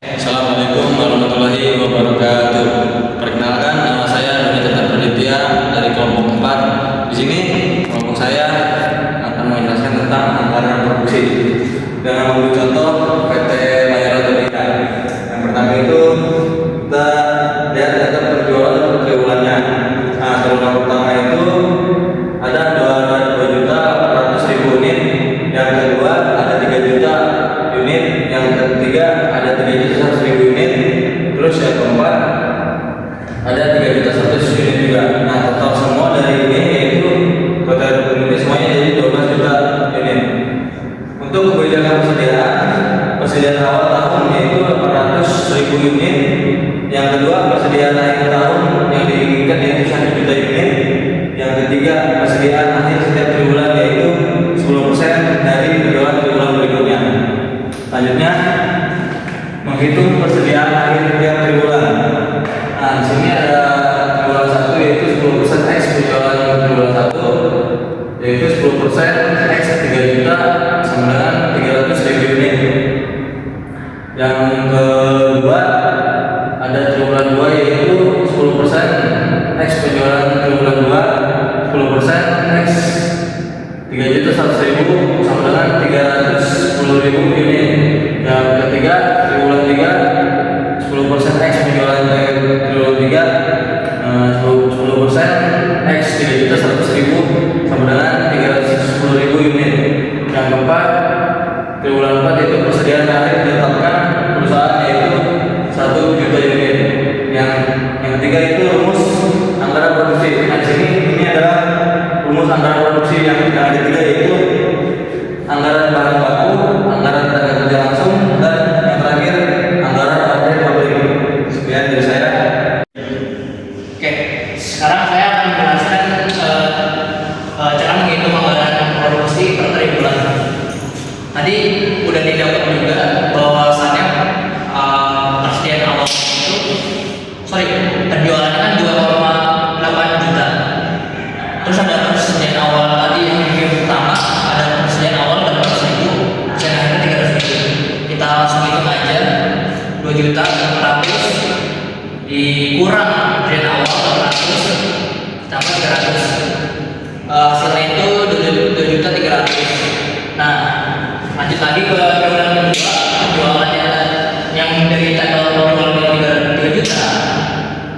Assalamualaikum warahmatullahi wabarakatuh. Perkenalkan, nama saya Doni Tata Praditya dari kelompok 4. Di sini kelompok saya akan menjelaskan tentang anggaran produksi dengan mengambil contoh PT Layar Otomatika. Yang pertama itu kita lihat data penjualan per triwulannya. Nah, triwulan pertama itu ada 2.400.000 unit, yang kedua ada 3 juta unit, yang ketiga ada 3.100.000 unit, terus yang keempat ada 3.100.000 unit juga. Nah, total semua dari ini yaitu total unit semuanya jadi 12 juta unit. Untuk kebijakan persediaan awal tahun yaitu 800.000 unit, yang kedua persediaan akhir tahun yang diinginkan yaitu 1 juta unit, yang ketiga persediaan akhir setiap triwulan yaitu 10% dari penjualan triwulan berikutnya. Selanjutnya menghitung persediaan akhir setiap triwulan. Nah, di sini ada triwulan 1 yaitu 10% X penjualan triwulan 1 yaitu 10% X 3 juta sama dengan 300.000 unit. Yang kedua ada triwulan 2 yaitu 10% X penjualan triwulan 2 10% X 3.100.000 sama dengan 310.000 unit. Yang ketiga triwulan 3 10% X penjualan triwulan 3 10% X 3.100.000 sama dengan 310.000 unit. Yang keempat triwulan 4 itu persediaan akhir ditetapkan perusahaan yaitu 1 juta unit. Yang ketiga itu rumus anggaran produksi. Nah, di sini ini adalah rumus anggaran produksi yang ketiga yaitu anggaran bahan baku, anggaran tenaga kerja langsung, dan yang terakhir anggaran overhead pabrik. Sekian dari saya. Oke, sekarang saya akan menjelaskan cara menghitung anggaran produksi per triwulan. Tadi udah didapat juga bahwasannya persediaan awal itu, penjualannya kan 2,8 juta. Terus ada persediaan awal tadi yang pertama ada persediaan awal 800.000, persediaan akhirnya 300.000. Kita langsung hitung aja 2 juta 400 dikurang persediaan awal 800 tambah 300, hasilnya itu 2 juta 300. Nah, lanjut lagi ke triwulan kedua, penjualannya yang dari tanggal penjualan 3 juta,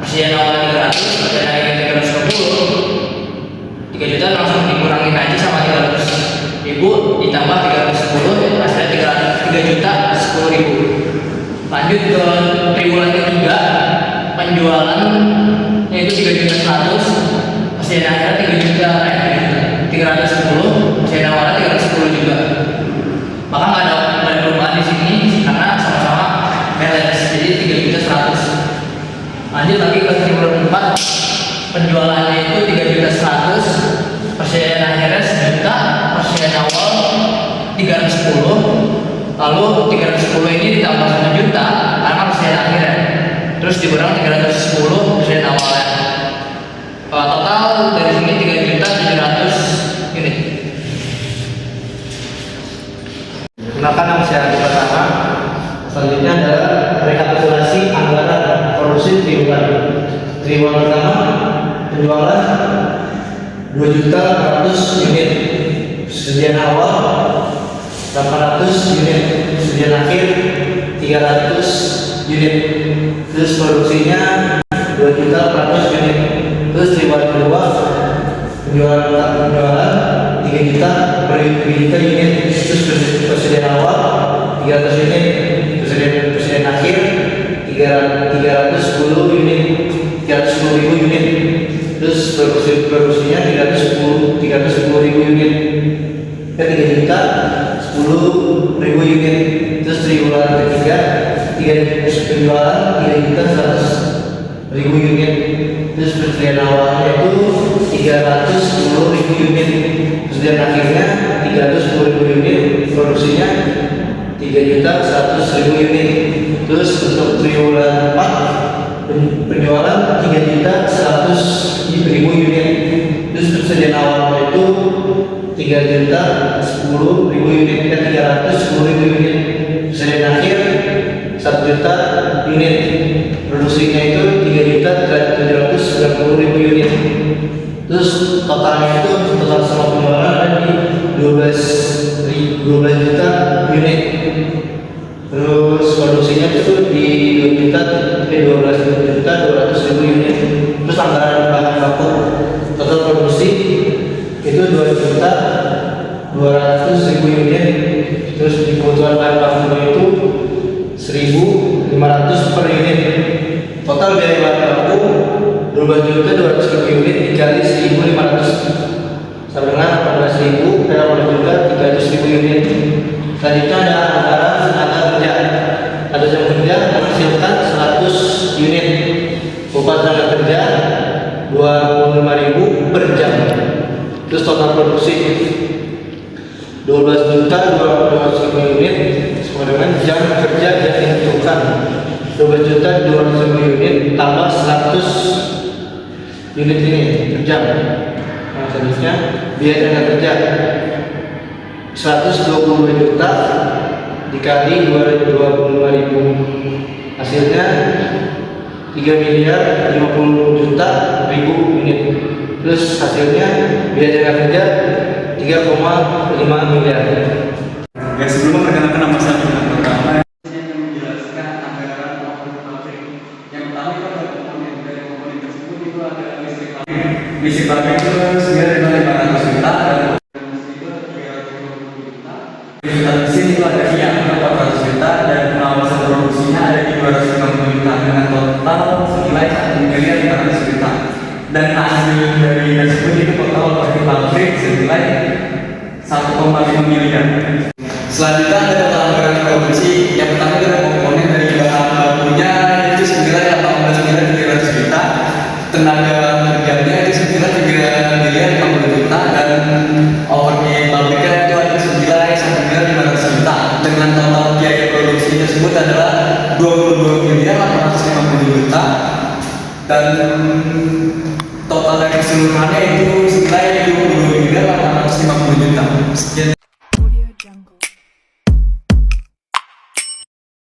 persediaan awal 300, persediaan akhirnya 310, 3 juta langsung dikurangin aja sama 300.000 ditambah 310, hasilnya 3 juta 10.000. Lanjut ke triwulan ketiga, penjualan yaitu 3.100.000, persediaan akhirnya 310, persediaan awalnya 310 juga. Maka nggak ada perubahan di sini karena sama-sama balance, jadi 3.100.000. Lanjut lagi ke triwulan 4, penjualannya itu 3.100.000, persediaan akhirnya 1 juta, persediaan awal 310, lalu 310 ini ditambah 1 juta karena persediaan akhirnya, terus dikurang 310 persediaan awalnya. Total dari sini 3.700.000 unit. Gunakan nama saya pertama. Selanjutnya adalah rekapitulasi anggaran produksi triwulan. Triwulan pertama penjualan 2.400.000 unit, persediaan awal 800 unit, persediaan akhir 300 unit, terus produksinya 2.400 unit. Terus triwulan kedua penjualan 3 juta per 3 juta unit, terus persediaan awal 300 unit, persediaan akhir 310 unit, 310.000 unit, terus produksinya 310.000 unit, 3 juta 10.000 unit. Terus triwulan ketiga penjualan 3.100.000 unit, terus persediaan awalnya itu 310.000 unit, persediaan akhirnya 310.000 unit, produksinya 3.100.000 unit. Terus untuk triwulan 4 penjualan 3.100.000 unit, terus persediaan awalnya itu 3.010.000 unit, 310.000 unit, persediaan akhir 1 juta unit. Produksinya itu 3.790.000 unit. Terus totalnya itu total semua pengeluaran ada di 12 juta unit. Terus produksinya itu di 12.200.000 unit. Terus anggaran bahan baku total produksi itu 2.200.000 unit. Terus di kebutuhan bahan baku itu 1.500 per unit. Total biaya bahan baku 12.200.000 unit dikali 1.500 sama dengan 18.300.000 unit. Selanjutnya ada anggaran tenaga kerja. Ada jam kerja menghasilkan 100 unit. Upah tenaga kerja 25.000 per jam. Terus total produksi 12.200.000 unit sama dengan jam kerja yang ditentukan 12.200.000 unit tambah 100 unit ini per jam. Nah, selanjutnya biaya tenaga kerja 122 juta dikali 25.000 hasilnya 3.050.000.000 unit. Terus hasilnya biaya tenaga kerja 3,5 miliar. Ya, sebelum memperkenalkan nama saya yang pertama yang menjelaskan anggaran maupun pabrik. Yang pertama itu ada komponen, dari komponen tersebut itu ada listrik pabrik. misi pabrik itu sebenarnya 500 juta dan Itu 350 juta. mesin itu ada di angka 400 juta dan pengawasan produksinya ada di 250 juta dengan total senilai 1.500.000 juta. Dan hasil dari tersebut itu total pabrik senilai 1,5 miliar. Selanjutnya ada total anggaran produksi. Yang pertama itu ada komponen dari bahan bakunya itu senilai 18.300 juta. Tenaga kerjanya itu senilai 3.050 juta dan overhead pabriknya itu ada senilai 1.500 juta. Dengan total biaya produksi tersebut adalah 22.850 juta dan total dari keseluruhannya itu